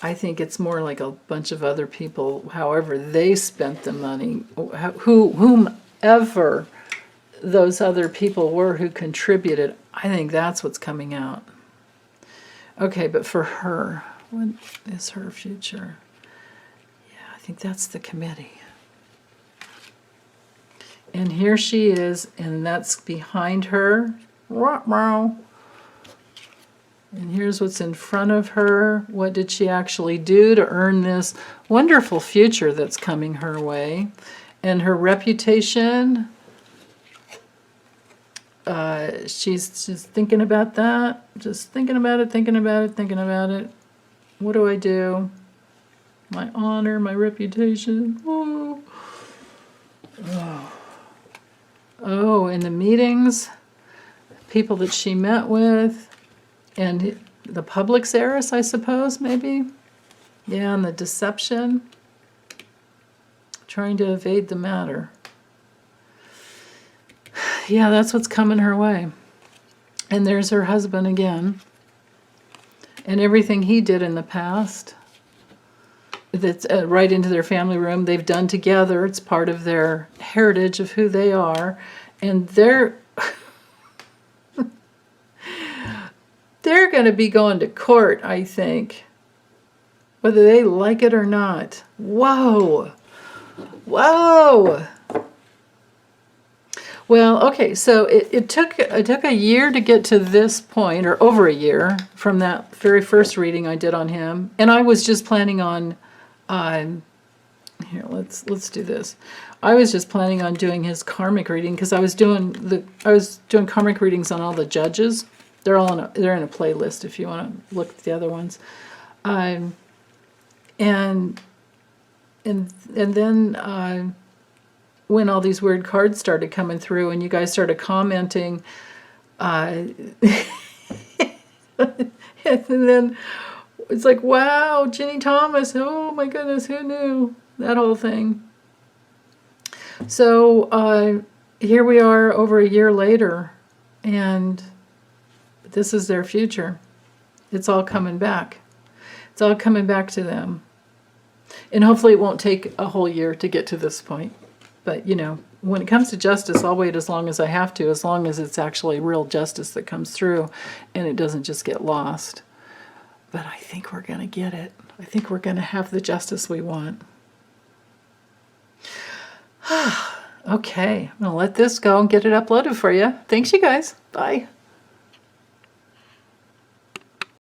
I think it's more like a bunch of other people, however they spent the money, whomever those other people were who contributed. I think that's what's coming out. Okay, but for her, what is her future? Yeah, I think that's the committee. And here she is, and that's behind her. And here's what's in front of her. What did she actually do to earn this wonderful future that's coming her way? And her reputation, she's just thinking about that. Just thinking about it, thinking about it, thinking about it. What do I do? My honor, my reputation. Oh. Oh. Oh, in the meetings, people that she met with, and the public's heiress, I suppose, maybe. Yeah, and the deception, trying to evade the matter. Yeah, that's what's coming her way. And there's her husband again, and everything he did in the past. That's right into their family room. They've done together. It's part of their heritage of who they are. And they're going to be going to court, I think, whether they like it or not. Whoa. Whoa. Well, okay, so it took a year to get to this point, or over a year, from that very first reading I did on him. And I was just planning on here, let's do this. I was just planning on doing his karmic reading, because I was doing karmic readings on all the judges. They're all they're in a playlist if you want to look at the other ones. And then when all these weird cards started coming through, and you guys started commenting, and then it's like, wow, Ginni Thomas, oh my goodness, who knew? That whole thing. So here we are over a year later, and this is their future. It's all coming back. It's all coming back to them. And hopefully it won't take a whole year to get to this point. But, you know, when it comes to justice, I'll wait as long as I have to, as long as it's actually real justice that comes through and it doesn't just get lost. But I think we're going to get it. I think we're going to have the justice we want. Okay, I'm going to let this go and get it uploaded for you. Thanks, you guys. Bye.